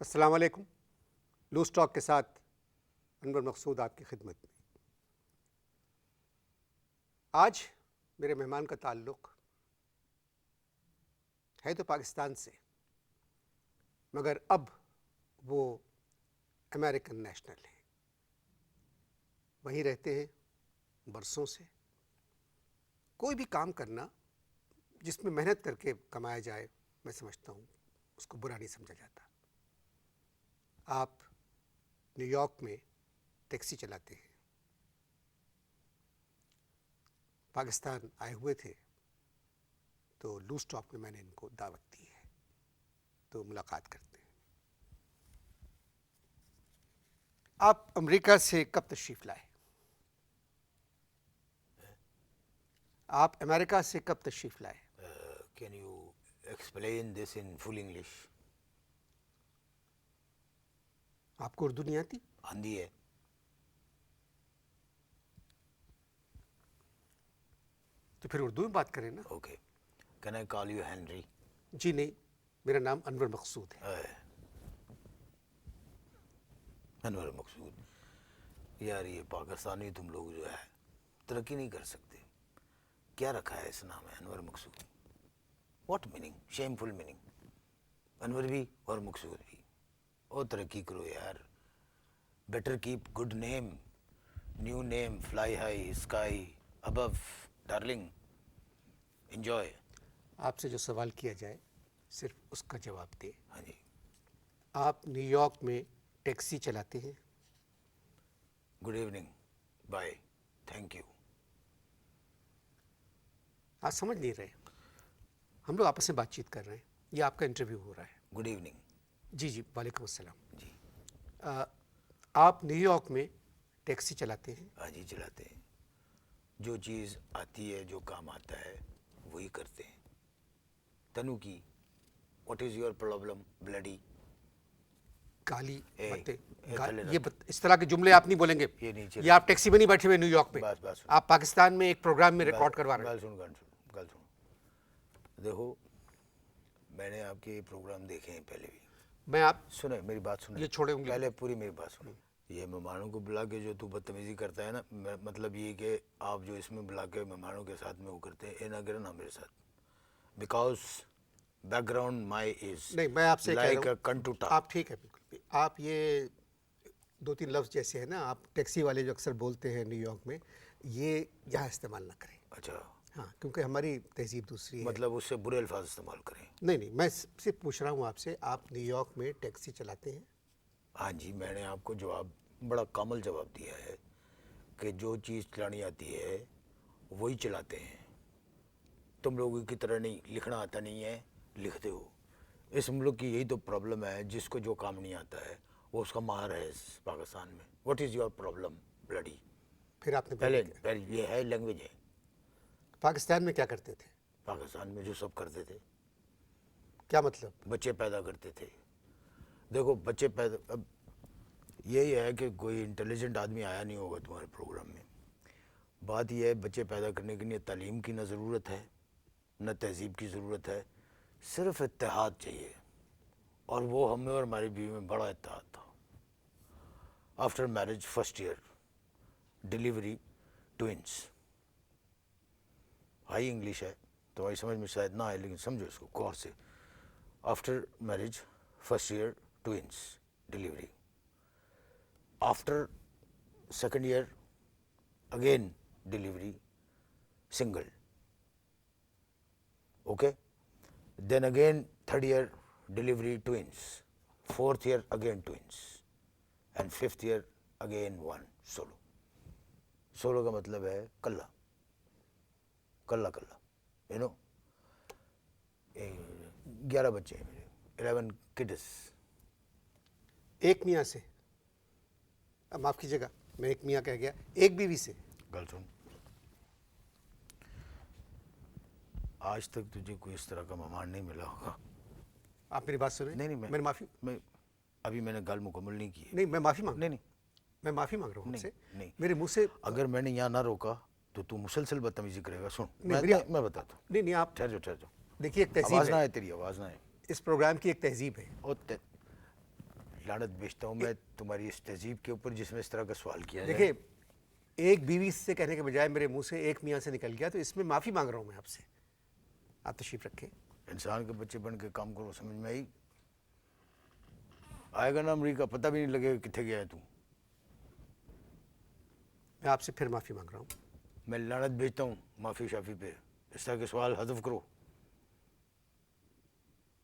अस्सलाम वालेकुम। Loose talk के साथ अनवर मकसूद आपकी खिदमत में। आज मेरे मेहमान का ताल्लुक़ है तो पाकिस्तान से, मगर अब वो अमेरिकन नेशनल हैं, वहीं रहते हैं बरसों से। कोई भी काम करना जिसमें मेहनत करके कमाया जाए, मैं समझता हूँ उसको बुरा नहीं समझा जाता। आप न्यूयॉर्क में टैक्सी चलाते हैं, पाकिस्तान आए हुए थे तो लूज़ टॉक में मैंने इनको दावत दी है, तो मुलाकात करते हैं। आप अमेरिका से कब तशरीफ़ लाए? आप अमेरिका से कब तशरीफ़ लाए? Can you explain this in full English? आपको उर्दू नहीं आती? आंधी है। तो फिर उर्दू में बात करें ना। Okay. Can I call you Henry? जी नहीं, मेरा नाम अनवर मकसूद है। अनवर मकसूद। यार ये पाकिस्तानी तुम लोग जो है तरक्की नहीं कर सकते। क्या रखा है इस नाम है अनवर मकसूद? What meaning? Shameful meaning. Anwar भी और मकसूद भी। और तरक्की करो यार। Better keep good name, new name, fly high, sky above, darling. Enjoy. आपसे जो सवाल किया जाए सिर्फ उसका जवाब दे। हाँ जी। आप न्यूयॉर्क में टैक्सी चलाते हैं? Good evening, bye, thank you. आप समझ नहीं रहे, हम लोग आपस में बातचीत कर रहे हैं, ये आपका इंटरव्यू हो रहा है। Good evening. जी जी, वालेकुम अस्सलाम। जी। आप न्यूयॉर्क में टैक्सी चलाते हैं? हाँ जी, चलाते हैं। जो चीज़ आती है, जो काम आता है, वही करते हैं। तनु की, what is your problem bloody? गाली बातें, थले ये रख। इस तरह के जुमले आप नहीं बोलेंगे। ये नीचे ये आप टैक्सी में नहीं बैठे हुए न्यूयॉर्क में, बस सुन। आप पाकिस्तान में एक प्रोग्राम में रिकॉर्ड करवा रहे हैं। गल सुन। देखो, मैंने आपके प्रोग्राम देखे हैं पहले भी। मैं आप सुने मेरी बात सुने। ये छोड़े उंगली। पहले पूरी मेरी बात सुनो। ये मेहमानों को बुला के जो तू बदतमीजी करता है ना, मतलब ये कि आप जो इसमें बुला के मेहमानों के साथ में वो करते हैं, ये ना करें ना मेरे साथ। बिकॉज बैकग्राउंड माई इज नहीं, मैं आपसे लाइक अ कंटूटा। आप ठीक है, बिल्कुल भी। आप ये दो तीन लफ्ज़ जैसे है ना, आप टैक्सी वाले जो अक्सर बोलते हैं न्यूयॉर्क में, ये यहाँ इस्तेमाल ना करें। अच्छा, हाँ, क्योंकि हमारी तहजीब दूसरी है। मतलब उससे बुरे अल्फाज इस्तेमाल करें? नहीं नहीं, मैं सिर्फ पूछ रहा हूँ आपसे, आप न्यूयॉर्क में टैक्सी चलाते हैं? हाँ जी, मैंने आपको जवाब बड़ा कामल जवाब दिया है कि जो चीज़ चलानी आती है वही चलाते हैं। तुम लोगों की तरह नहीं, लिखना आता नहीं है, लिखते हो। इस मुल्क की यही तो प्रॉब्लम है, जिसको जो काम नहीं आता है वो उसका माहर है इस पाकिस्तान में। What is your problem bloody? फिर आपने पहले ये है लैंग्वेज है। पाकिस्तान में क्या करते थे? पाकिस्तान में जो सब करते थे। क्या मतलब? बच्चे पैदा करते थे। देखो बच्चे पैदा, अब यही है कि कोई इंटेलिजेंट आदमी आया नहीं होगा तुम्हारे प्रोग्राम में। बात यह है, बच्चे पैदा करने के लिए तालीम की ना ज़रूरत है, न तहजीब की ज़रूरत है, सिर्फ इत्तेहाद चाहिए। और वो हमें और हमारी बीवी में बड़ा इत्तेहाद था। After marriage first year delivery twins. High English है तो आई समझ में शायद ना आए, लेकिन समझो इसको गौर से। After marriage first year twins delivery. After second year again delivery single, okay, then again third year delivery twins, fourth year again twins, and fifth year again one solo. Solo का मतलब है कल्ला, कल्ला कल्ला, you know. 11 बच्चे हैं मेरे, 11 kids. एक मियाँ से, माफ़ कीजिएगा मैं एक मियाँ कह गया, एक बीवी से? गल सुन, आज तक तुझे कोई इस तरह का मेहमान नहीं मिला होगा। आप मेरी बात सुने? नहीं, मेरी माफ़ी। अभी मैंने गल मुकम्मल नहीं की है। नहीं, मैं माफ़ी मांग नहीं, मैं माफ़ी मांग रहा हूँ आपसे। नहीं, मेरे मुंह से अगर मैंने यहाँ ना रोका तो तू मुसलसल बदतमीजी करेगा। सुन, मैं बताता हूँ। नहीं, आप ठहर जाओ। देखिए, एक तहजीब आवाज़ ना है, आए तेरी, आवाज़ ना आए। इस प्रोग्राम की एक तहजीब है। लानत भेजता हूँ मैं तुम्हारी इस तहजीब के ऊपर जिसमें इस तरह का सवाल किया जाए। देखिए, एक बीवी से कहने के बजाय मेरे मुंह से एक मियाँ से निकल गया, तो इसमें माफ़ी मांग रहा हूँ मैं आपसे। आप तशरीफ रखें। इंसान के बच्चे बन के काम करो, समझ में आई? आएगा ना अमरीका, पता भी नहीं लगेगा कितने गया है तू। मैं आपसे फिर माफ़ी मांग रहा हूँ। मैं लानत भेजता हूँ माफ़ी शाफी पे, इस तरह के सवाल हज़फ करो।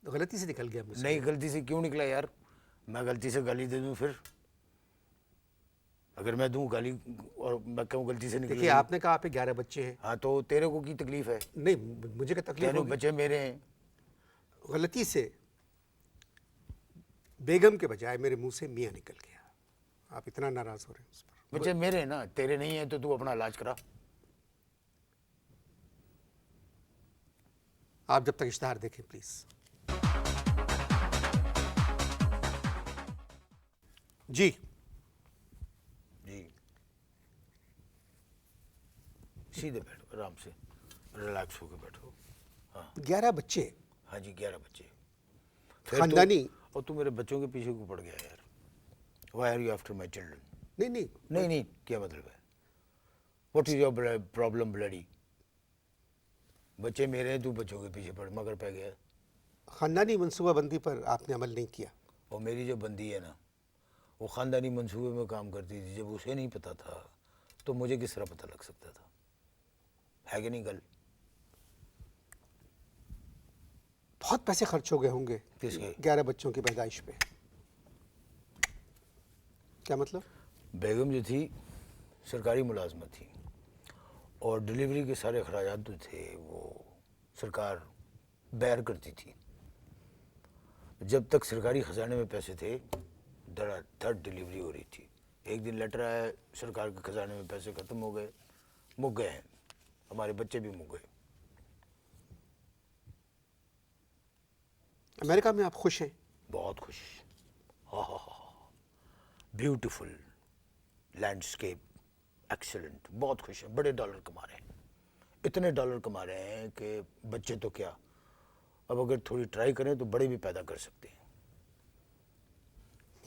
गलती से निकल गया मुझसे। नहीं, गलती से क्यों निकला यार? मैं गलती से गाली दे दूँ फिर? अगर मैं दूँ गाली और मैं कहूँ गलती से निकल देखिए, आपने कहा आप 11 बच्चे हैं। हाँ, तो तेरे को की तकलीफ है? नहीं, मुझे क्या तकलीफ तेरे होगी? बच्चे मेरे हैं। गलती से बेगम के बजाय मेरे मुंह से मियाँ निकल गया। आप इतना नाराज हो रहे हैं उस पर। बच्चे मेरे हैं ना, तेरे नहीं है, तो तू अपना इलाज करा। आप जब तक इश्तहार देखें प्लीज। जी जी, सीधे बैठो, आराम से रिलैक्स होकर बैठो। हाँ 11 बच्चे, हाँ जी, 11 बच्चे। फिर खानदानी। और तू मेरे बच्चों के पीछे क्यों पड़ गया यार? Why are you after my children? नहीं नहीं, नहीं नहीं, क्या मतलब है? What is your problem bloody? बच्चे मेरे हैं, तू बच्चों के पीछे पड़ मगर पै गया। खानदानी मनसूबाबंदी पर आपने अमल नहीं किया। और मेरी जो बंदी है ना, वो ख़ानदानी मंसूबे में काम करती थी। जब उसे नहीं पता था तो मुझे किस तरह पता लग सकता था? है कि नहीं गल? बहुत पैसे खर्च हो गए होंगे किसके? 11 बच्चों की पैदाइश पे। क्या मतलब? बेगम जो थी सरकारी मुलाजमत थी और डिलीवरी के सारे अखराजात जो थे वो सरकार बैर करती थी। जब तक सरकारी ख़जाने में पैसे थे धड़ाधड़ डिलीवरी हो रही थी। एक दिन लेटर आया, सरकार के ख़जाने में पैसे ख़त्म हो गए, मुक गए हैं, हमारे बच्चे भी मुक गए। अमेरिका में आप खुश हैं? बहुत खुश। हाँ हाँ हाँ, ब्यूटीफुल लैंडस्केप, एक्सीलेंट, बहुत खुश हैं। बड़े डॉलर कमा रहे हैं, इतने डॉलर कमा रहे हैं कि बच्चे तो क्या, अब अगर थोड़ी ट्राई करें तो बड़े भी पैदा कर सकते हैं।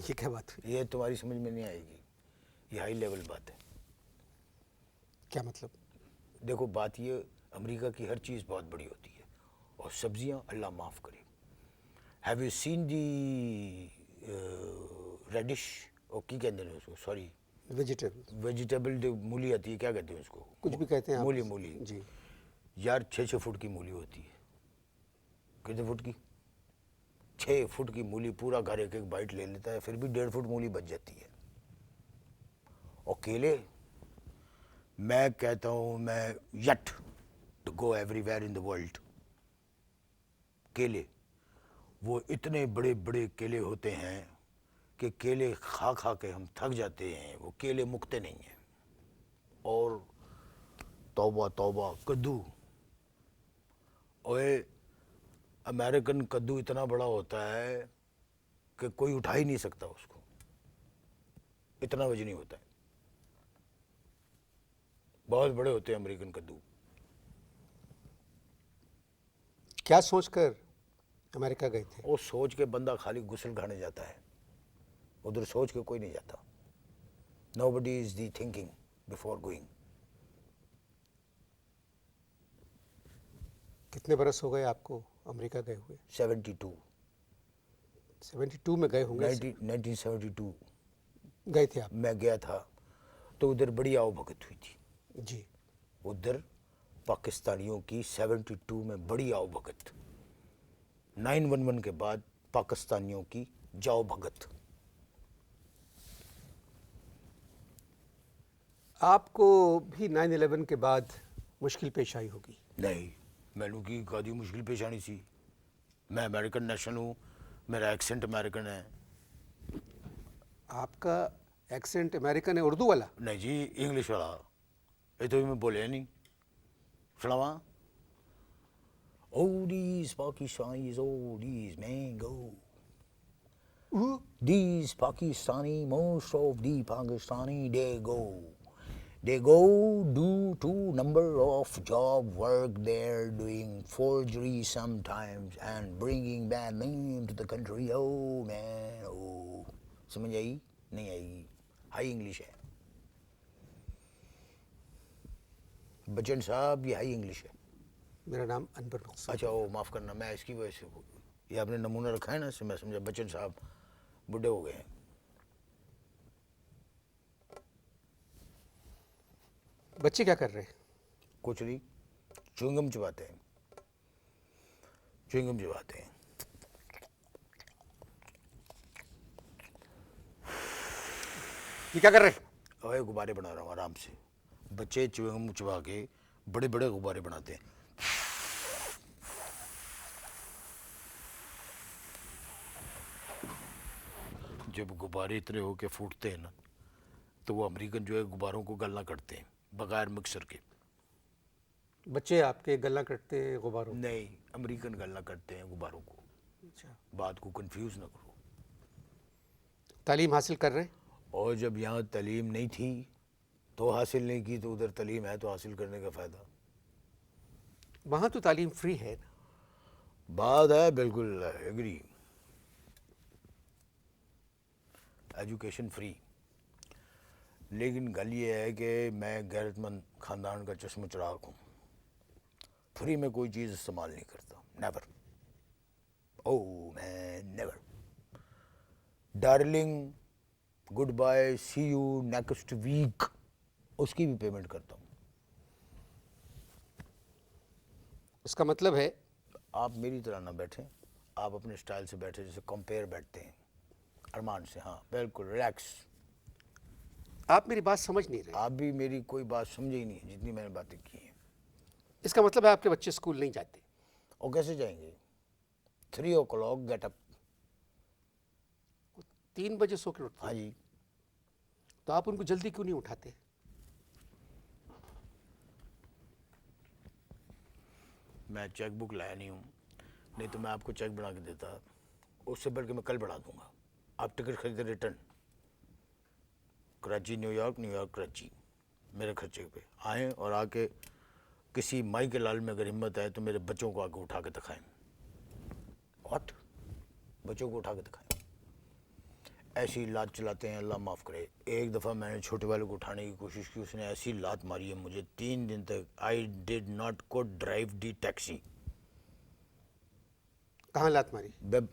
ये क्या बात हुई? ये तुम्हारी समझ में नहीं आएगी, ये हाई लेवल बात है। क्या मतलब? देखो बात ये, अमेरिका की हर चीज़ बहुत बड़ी होती है और सब्जियां अल्लाह माफ़ करे। Have you seen the radish और की कहते हैं उसको, सॉरी वेजिटेबल जो मूली आती है, क्या कहते हैं उसको? कुछ भी कहते हैं आप। मूली। मूली जी। यार 6-6 फुट की मूली होती है। कितने फुट की? 6 फुट की मूली, पूरा घर एक एक बाइट ले लेता है, फिर भी 1.5 फुट मूली बच जाती है। और केले, मैं कहता हूँ मैं yet to go everywhere in the world. केले, वो इतने बड़े बड़े केले होते हैं कि केले खा खा के हम थक जाते हैं, वो केले मुकते नहीं हैं। और तौबा तौबा, कद्दू, ओए अमेरिकन कद्दू इतना बड़ा होता है कि कोई उठा ही नहीं सकता उसको, इतना वजनी होता है। बहुत बड़े होते हैं अमेरिकन कद्दू। क्या सोचकर अमेरिका गए थे? वो सोच के बंदा खाली गुस्ल खाने जाता है, उधर सोच के कोई नहीं जाता। Nobody is the thinking before going. कितने बरस हो गए आपको अमेरिका गए हुए? 72। 72 में गए होंगे। 1972 गए थे आप? मैं गया था तो उधर बड़ी आवभगत हुई थी। जी। उधर पाकिस्तानियों की 72 में बड़ी आवभगत, 9/11 के बाद पाकिस्तानियों की जाओ भगत। आपको भी 9/11 के बाद मुश्किल पेश आई होगी? नहीं, मैनू की कादी मुश्किल पेश आनी सी। मैं अमेरिकन नेशनल हूँ, मेरा एक्सेंट अमेरिकन है। आपका एक्सेंट अमेरिकन है, उर्दू वाला? नहीं जी, इंग्लिश वाला। ये तो भी मैं बोलिया नहीं। सुनावा? Oh these Pakistanis, oh these mango. These Pakistani, most of the Pakistani, they go do to number of job work. They're doing forgery sometimes and bringing bad name to the country. Oh man, oh. समझ आई? नहीं आएगी, high English है। बच्चन साहब ये high English है। मेरा नाम अनवर मकसूद। अच्छा वो माफ़ करना, मैं इसकी वजह से ये आपने नमूना रखा है ना, इससे मैं समझा बच्चन साहब बुढ़े हो गए हैं। बच्चे क्या कर रहे हैं? कुछ नहीं, च्युइंगम चबाते हैं, च्युइंगम चबाते हैं। ये क्या कर रहे हैं? और गुब्बारे बना रहा हूँ आराम से। बच्चे च्युइंगम चबा के बड़े बड़े गुब्बारे बनाते हैं। जब गुब्बारे इतने होके फूटते हैं ना, तो वो अमेरिकन जो है गुब्बारों को गलना करते हैं बगैर मिक्सर के। बच्चे आपके गला कटते हैं गुब्बारों? नहीं, अमेरिकन गलना करते हैं गुब्बारों को। अच्छा। बात को कंफ्यूज ना करो। तालीम हासिल कर रहे हैं? और जब यहाँ तालीम नहीं थी तो हासिल नहीं की, तो उधर तालीम है तो हासिल करने का फ़ायदा। वहाँ तो तालीम फ्री है ना? बात है, बिल्कुल एग्री, एजुकेशन फ्री। लेकिन गल ये है कि मैं गैरतमंद ख़ानदान का चश्म चिराग हूँ। फ्री में कोई चीज़ इस्तेमाल नहीं करता, नेवर। ओह मैं never. Darling goodbye, see you next week, उसकी भी पेमेंट करता हूँ। इसका मतलब है आप मेरी तरह ना बैठें, आप अपने स्टाइल से बैठे जैसे कंपेयर बैठते हैं अरमान से। हाँ बिल्कुल रिलैक्स। आप मेरी बात समझ नहीं रहे। आप भी मेरी कोई बात समझे ही नहीं जितनी मैंने बातें की हैं। इसका मतलब है आपके बच्चे स्कूल नहीं जाते? और कैसे जाएंगे? 3 o'clock गेट अप। 3 बजे सो के उठते हाँ हैं? जी। तो आप उनको जल्दी क्यों नहीं उठाते? मैं चेक बुक लाया नहीं हूँ, नहीं तो मैं आपको चेक बना के देता। उससे बढ़ के मैं कल बढ़ा दूंगा। आप टिकट खरीदे return, Karachi New York, New York Karachi, मेरे खर्चे पे आएँ और आके किसी माई के लाल में अगर हिम्मत है तो मेरे बच्चों को आके उठा के दिखाएं। व्हाट? बच्चों को उठा के दिखाएं। ऐसी लात चलाते हैं, अल्लाह माफ़ करे। एक दफ़ा मैंने छोटे वाले को उठाने की कोशिश की, उसने ऐसी लात मारी है मुझे 3 दिन तक। I did not could drive the taxi. कहाँ लात मारी? वेब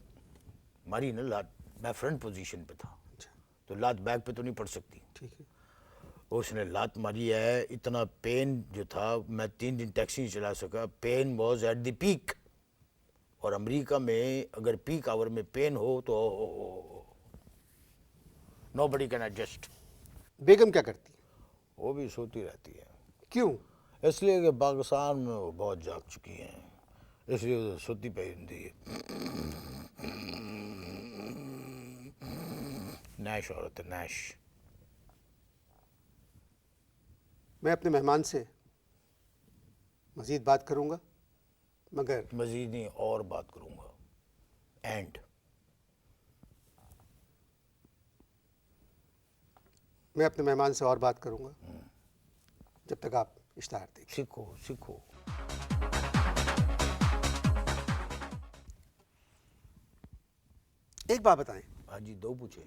मारी ना लात, मैं फ्रंट पोजीशन पे था, अच्छा, तो लात बैक पे तो नहीं पड़ सकती। ठीक है। उसने लात मारी है, इतना पेन जो था, मैं 3 दिन टैक्सी नहीं चला सका। Pain was at the peak. और अमेरिका में अगर पीक आवर में पेन हो तो नोबडी कैन एडजस्ट। बेगम क्या करती है? वो भी सोती रहती है, क्यों? इसलिए कि पाकिस्तान में वो बहुत जाग चुकी हैं, इसलिए वो सोती पे हिंदी है। नैश औरत है, नैश। मैं अपने मेहमान से मज़ीद बात करूंगा, मगर मजीद नहीं और बात करूँगा। एंड मैं अपने मेहमान से और बात करूंगा जब तक आप इश्ताहार देखें। सीखो सीखो। एक बात बताएं, हाँ जी, 2 पूछे।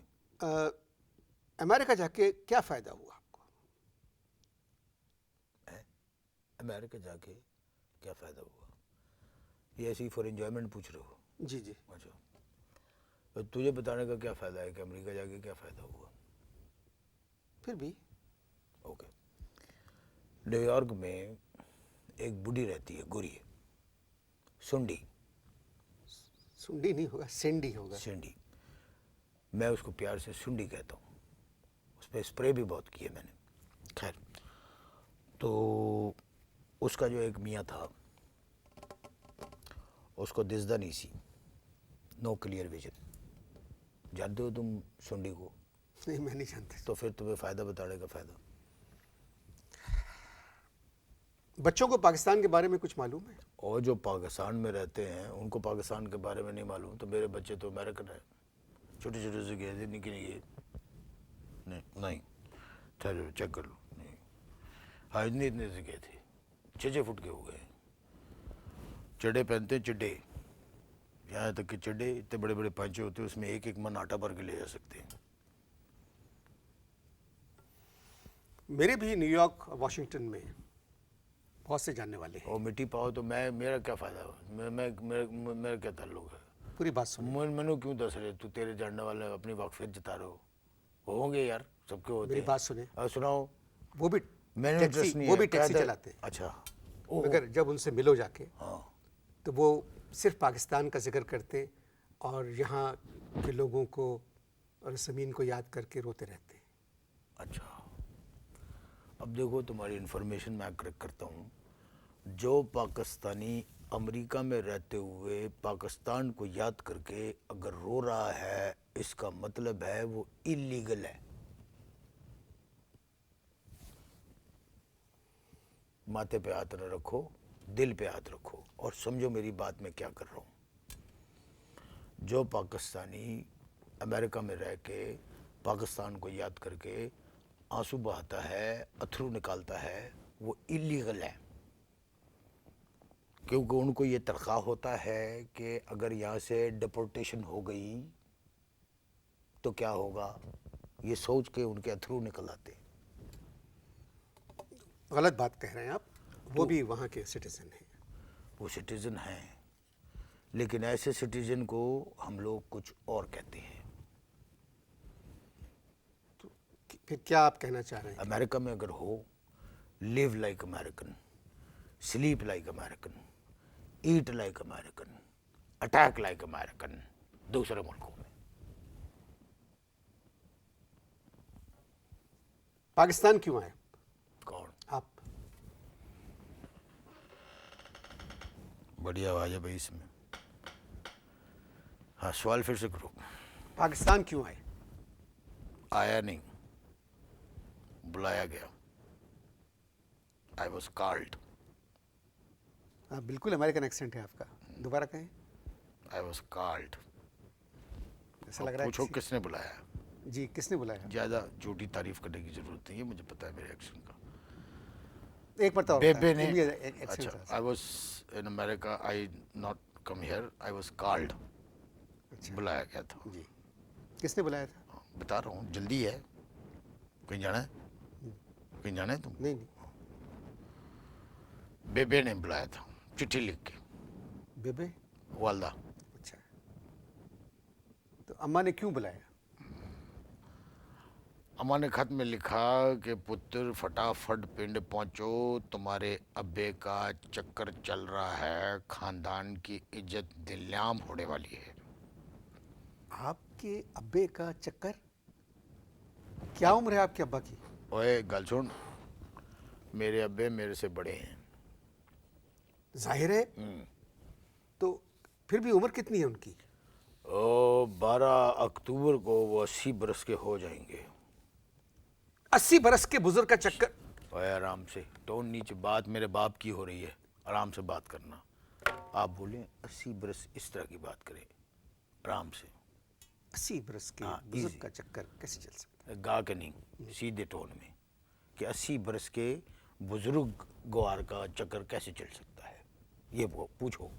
अमेरिका जाके क्या फ़ायदा हुआ आपको? अमेरिका जाके क्या फ़ायदा हुआ? ये ऐसे ही फॉर एंजॉयमेंट पूछ रहे हो? जी जी। अच्छा, तो तुझे बताने का क्या फ़ायदा है कि अमेरिका जाके क्या फ़ायदा हुआ? फिर भी ओके। न्यूयॉर्क में एक बूढ़ी रहती है, गोरी, सुंडी। सुंडी नहीं होगा, सेंडी होगा। सिंडी, मैं उसको प्यार से सुंडी कहता हूँ। उस पर स्प्रे भी बहुत किए मैंने। खैर, तो उसका जो एक मियाँ था, उसको दिसदा नहीं सी, नो क्लियर विजन। जानते हो तुम सुंडी को? नहीं, मैं नहीं जानता। तो फिर तुम्हें फ़ायदा बताने का फ़ायदा। बच्चों को पाकिस्तान के बारे में कुछ मालूम है? और जो पाकिस्तान में रहते हैं उनको पाकिस्तान के बारे में नहीं मालूम। तो मेरे बच्चे तो अमेरिकन है, छोटे छोटे से गए थे, निके निके। नहीं नहीं, ठहरो चेक कर लो। नहीं, हाँ इतने इतने से गए थे, 6-6 फुट के हो गए। चड्डे पहनते हैं, चड्डे, यहाँ तक कि चड्डे इतने बड़े बड़े पांचे होते हैं, उसमें एक एक मन आटा भर के ले जा सकते हैं। मेरे भी न्यूयॉर्क और वाशिंगटन में बहुत से जानने वाले हैं। और मिट्टी पाओ तो मैं मेरा क्या फ़ायदा? मेरा क्या ताल्लुक है? पूरी बात सुनो। मैनू क्यों दस रहे तू? तेरे जानने वाले अपनी वाकफियत जता रहे हो होंगे यार, सबके होते मेरी हैं। बात सुने। और सुनाओ। वो भी मैंने इंटरेस्ट नहीं वो है, भी टैक्सी कहते- चलाते हैं। अच्छा। ओह, मगर जब उनसे मिलो जाके हाँ। तो वो सिर्फ पाकिस्तान का जिक्र करते और यहाँ के लोगों को और ज़मीन को याद करके रोते रहते हैं। अच्छा, अब देखो तुम्हारी इन्फॉर्मेशन मैं करेक्ट करता हूँ। जो पाकिस्तानी अमेरिका में रहते हुए पाकिस्तान को याद करके अगर रो रहा है, इसका मतलब है वो इलीगल है। माथे पे हाथ न रखो, दिल पे हाथ रखो और समझो मेरी बात मैं क्या कर रहा हूँ। जो पाकिस्तानी अमेरिका में रह के पाकिस्तान को याद करके आंसू बहाता है, अथरू निकालता है, वो इलीगल है। क्योंकि उनको ये तनख्वाह होता है कि अगर यहाँ से डिपोर्टेशन हो गई तो क्या होगा, ये सोच के उनके अथरू निकल आते। गलत बात कह रहे हैं आप। वो भी वहाँ के सिटीजन हैं। वो सिटीज़न हैं, लेकिन ऐसे सिटीज़न को हम लोग कुछ और कहते हैं। फिर क्या आप कहना चाह रहे हैं? अमेरिका में अगर हो, live like American, sleep like American, eat like American, attack like American दूसरे मुल्कों में। पाकिस्तान क्यों आए कौन? आप? बड़ी आवाज़ है भाई इसमें। हाँ, सवाल फिर से करो। पाकिस्तान क्यों आए? आया नहीं, बुलाया गया। I was called. हाँ, बिल्कुल अमेरिकन एक्सेंट है आपका। दोबारा कहें। I was called. ऐसा लग रहा है पूछो किसने बुलाया? जी, किसने बुलाया? ज़्यादा झूठी तारीफ करने की ज़रूरत नहीं है, मुझे पता है मेरे एक्शन का। एक बार तो बेबे ने। एक्सेंट अच्छा, I was in America, I not come here, I was called. अच्छा बुलाया गया था। जी, किसने बुलाया था? बता रहा हूँ, जल्दी है। कहीं जाना है? कहीं जाना है तुम? नहीं नहीं। बेबे ने बुलाया था, चिट्ठी लिख के। बेबे? वालदा। अच्छा, तो अम्मा ने क्यों बुलाया? अम्मा ने खत में लिखा कि पुत्र फटाफट पिंड पहुंचो, तुम्हारे अब्बे का चक्कर चल रहा है, खानदान की इज्जत दिल्लाम होने वाली है। आपके अब्बे का चक्कर? क्या उम्र है आपके अब्बा की? ओए गल सुन, मेरे अब्बे मेरे से बड़े हैं। जाहिर है। तो फिर भी उम्र कितनी है उनकी? ओ 12 अक्टूबर को वो 80 बरस के हो जाएंगे। 80 बरस के बुजुर्ग का चक्कर? ओए आराम से, टोन नीचे, बात मेरे बाप की हो रही है, आराम से बात करना। आप बोलें 80 बरस, इस तरह की बात करें आराम से। 80 बरस के हाँ, बुजुर्ग easy। का चक्कर कैसे चल सकता गा के नहीं, सीधे टोन में कि 80 बरस के बुजुर्ग ग्वार का चक्कर कैसे चल सकता है, ये वो पूछो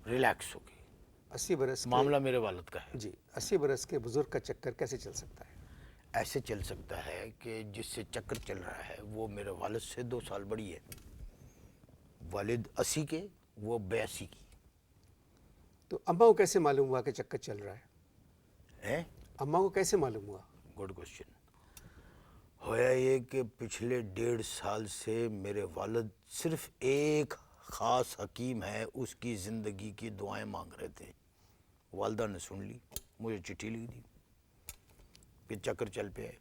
रिलैक्स होके। है? 80 बरस मामला मेरे वालिद का है। जी, 80 बरस के बुजुर्ग का चक्कर कैसे चल सकता है? ऐसे चल सकता है कि जिससे चक्कर चल रहा है वो मेरे वालिद से 2 साल बड़ी है। वालिद 80 के, वो 82 की तो अम्मा को कैसे मालूम हुआ कि चक्कर चल रहा है? है। अम्मा को कैसे मालूम हुआ? Good question. होया ये कि पिछले 1.5 साल से मेरे वालिद सिर्फ एक ख़ास हकीम है, उसकी ज़िंदगी की दुआएं मांग रहे थे। वालदा ने सुन ली, मुझे चिट्ठी लिख दी कि चक्कर चल पे है।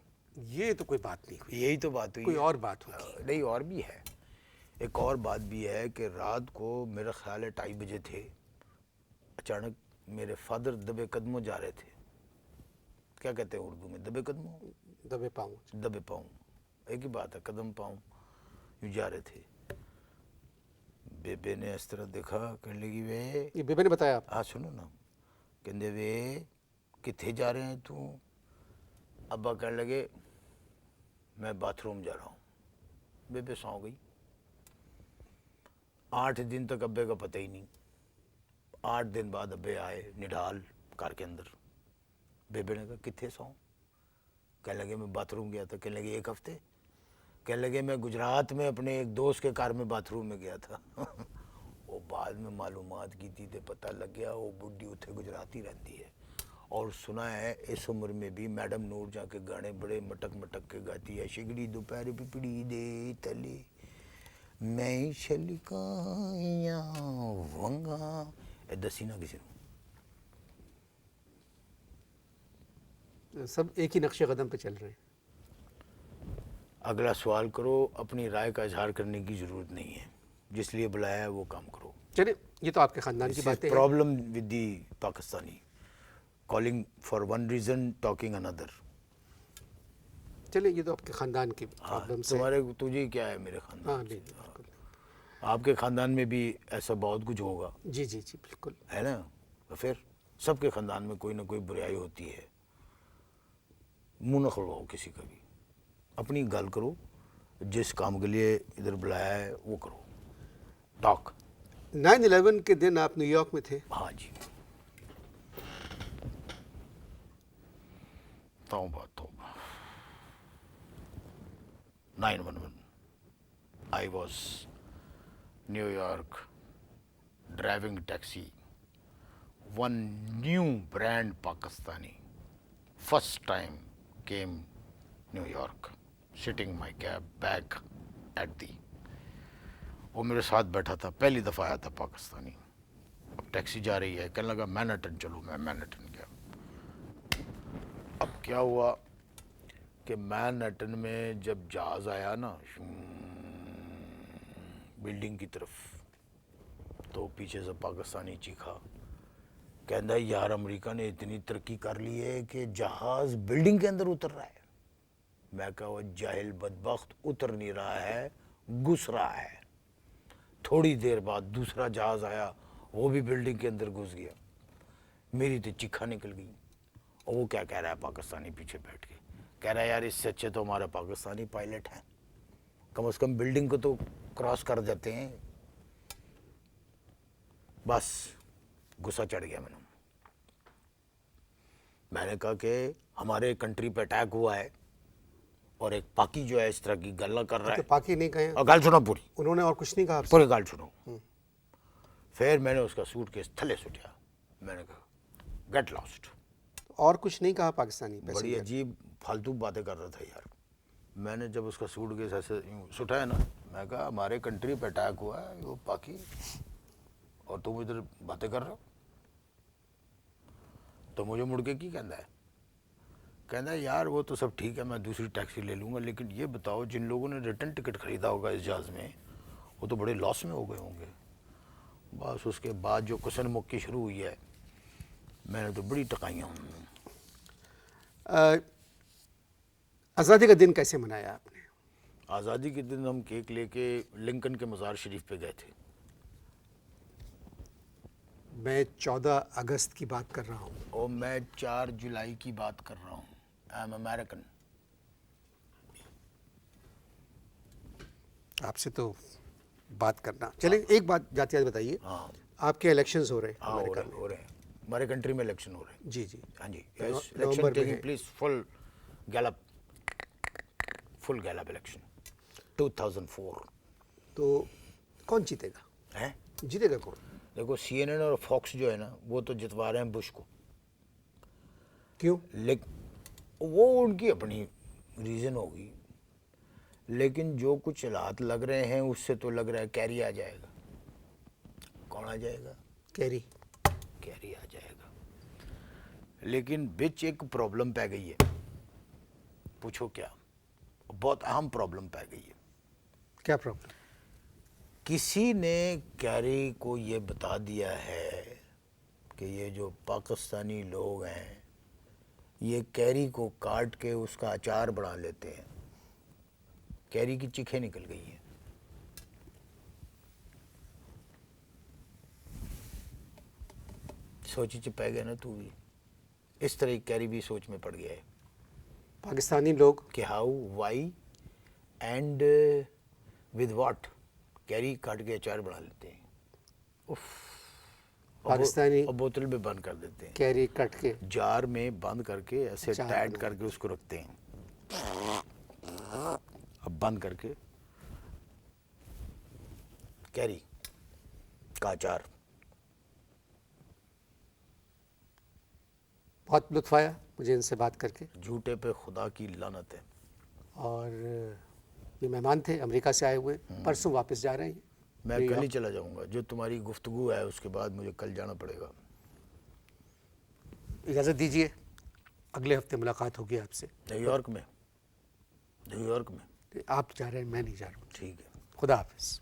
ये तो कोई बात नहीं हुई। यही तो बात हुई कोई है। और बात होगी। नहीं, और भी है। एक और बात भी है कि रात को मेरा ख्याल है 2:30 बजे थे, अचानक मेरे फादर दबे कदमों जा रहे थे। क्या कहते हैं उर्दू में, दबे कदमों? दबे पाऊँ? दबे पाँव, एक ही बात है, कदम पाँव, यूँ जा रहे थे। बेबे ने इस तरह देखा, कहने लगी वे, ये बेबे ने बताया आपको? हाँ सुनो ना, कहते वे किथे जा रहे हैं तू? अब्बा कहने लगे मैं बाथरूम जा रहा हूँ। बेबे सौ गई। 8 दिन तक अब्बे का पता ही नहीं। 8 दिन बाद अब्बे आए निढाल कार के अंदर। बेबे ने कहा किथे सौ? कहने लगे मैं बाथरूम गया था, कहने लगे 1 हफ्ते, कहने लगे मैं गुजरात में अपने एक दोस्त के कार में बाथरूम में गया था। वो बाद में मालूमात की थी तो पता लग गया वो बुढ़ी उत्थे गुजरात ही रहती है, और सुना है इस उम्र में भी मैडम नूर जाके गाने बड़े मटक मटक के गाती है, शिगड़ी दोपहर पिपड़ी दे तले मैं छलिकाया वंगा, ए दसी ना किसी सब एक ही नक्शे कदम पे चल रहे हैं। अगला सवाल करो, अपनी राय का इजहार करने की ज़रूरत नहीं है, जिस लिए बुलाया है वो काम करो। चलिए, ये तो आपके ख़ानदान की बातें हैं। Problem with the Pakistani, calling for one reason talking another. चलिए, ये तो आपके ख़ानदान की प्रॉब्लम से। तुम्हारे तुझे क्या है मेरे खानदान हाँ, से? नहीं, बिल्कुल। आपके ख़ानदान में भी ऐसा बहुत कुछ होगा, जी जी जी, बिल्कुल। है ना? तो फिर सबके ख़ानदान में कोई ना कोई बुराई होती है, मुँह न खुलवाओ किसी का भी, अपनी गल करो, जिस काम के लिए इधर बुलाया है वो करो, टॉक। 9/11 के दिन आप न्यूयॉर्क में थे। हाँ जी, तौबा तौबा। 9/11 I was New York driving taxi, one new brand Pakistani first time came New York, sitting my cab back at the, वो मेरे साथ बैठा था, पहली दफ़ा आया था पाकिस्तानी। अब टैक्सी जा रही है, कहने लगा मैनहट्टन चलो, मैं मैनहट्टन गया। अब क्या हुआ कि मैनहट्टन में जब जहाज़ आया ना बिल्डिंग की तरफ, तो पीछे से पाकिस्तानी चीखा, कहता है यार अमेरिका ने इतनी तरक्की कर ली है कि जहाज़ बिल्डिंग के अंदर उतर रहा है। मैं कहा वो जाहिल बदबख्त उतर नहीं रहा है, घुस रहा है। थोड़ी देर बाद दूसरा जहाज़ आया, वो भी बिल्डिंग के अंदर घुस गया। मेरी तो चिखा निकल गई। और वो क्या कह रहा है पाकिस्तानी पीछे बैठ के, कह रहा है यार इससे अच्छे तो हमारा पाकिस्तानी पायलट हैं, कम से कम बिल्डिंग को तो क्रॉस कर जाते हैं। बस गुस्सा चढ़ गया मैंने कहा कि हमारे कंट्री पे अटैक हुआ है और एक पाकी जो है इस तरह की गल्ला कर रहा है। पाकि नहीं कहे, और गाल सुनो पूरी, उन्होंने और कुछ नहीं कहा आपसे? पूरी गाल सुनो। फिर मैंने उसका सूटकेस थले सुटिया, मैंने कहा गेट लॉस्ट। और कुछ नहीं कहा पाकिस्तानी? बड़ी अजीब फालतू बातें कर रहा था यार। मैंने जब उसका सूटकेस ऐसे यूं सुटाया ना, मैं कहा हमारे कंट्री पे अटैक हुआ है, वो पाकी, और तुम इधर बातें कर रहे हो। तो मुझे मुड़ के की कहता है यार वो तो सब ठीक है, मैं दूसरी टैक्सी ले लूँगा, लेकिन ये बताओ जिन लोगों ने रिटर्न टिकट ख़रीदा होगा इस जहाज़ में, वो तो बड़े लॉस में हो गए होंगे। बस उसके बाद जो कुशन मुक्की शुरू हुई है, मैंने तो बड़ी टकाइयाँ। आज़ादी का दिन कैसे मनाया आपने? आज़ादी के दिन हम केक लेके लिंकन के मज़ार शरीफ पे गए थे। मैं 14 अगस्त की बात कर रहा हूँ। और मैं 4 जुलाई की बात कर रहा हूँ। I am American. आपसे तो बात करना। चलिए, एक बात जाती जाती बताइए। हाँ, आपके इलेक्शंस हो रहे हैं हाँ, अमेरिका में? हो रहे हैं, हमारे कंट्री में इलेक्शन हो रहे हैं। जी जी। हाँ जी, नवंबर इलेक्शन में टेकिंग है। Place, full Gallup election 2004। तो कौन जीतेगा? हैं? जीतेगा कौन? देखो CNN और फॉक्स जो है ना, वो तो जितवा रहे हैं बुश को। क्यों? लेकिन वो उनकी अपनी रीज़न होगी, लेकिन जो कुछ हालात लग रहे हैं उससे तो लग रहा है कैरी आ जाएगा। कौन आ जाएगा? कैरी। कैरी आ जाएगा। लेकिन बिच एक प्रॉब्लम पै गई है। पूछो क्या? बहुत अहम प्रॉब्लम पै गई है। क्या प्रॉब्लम? किसी ने कैरी को ये बता दिया है कि ये जो पाकिस्तानी लोग हैं, ये कैरी को काट के उसका अचार बना लेते हैं। कैरी की चिखें निकल गई हैं। सोची च पै गया ना तू भी, इस तरह कैरी भी सोच में पड़ गया है पाकिस्तानी लोग कि how why and with what carry काट के अचार बना लेते हैं। उफ, पाकिस्तानी और बोतल में बंद कर देते हैं, कैरी कट के जार में बंद करके ऐसे अचार टाइट बना करके उसको रखते हैं। अब बंद करके कैरी का अचार। बहुत लुत्फ आया मुझे इनसे बात करके। झूठे पे खुदा की लानत है। और ये मेहमान थे अमेरिका से आए हुए, परसों वापस जा रहे हैं। मैं कल ही न्यूयॉर्क। चला जाऊंगा, जो तुम्हारी गुफ्तगू है उसके बाद मुझे कल जाना पड़ेगा। इजाज़त दीजिए, अगले हफ्ते मुलाकात होगी आपसे। न्यूयॉर्क में? न्यूयॉर्क में? आप जा रहे हैं, मैं नहीं जा रहा हूँ। ठीक है। खुदा हाफिज़।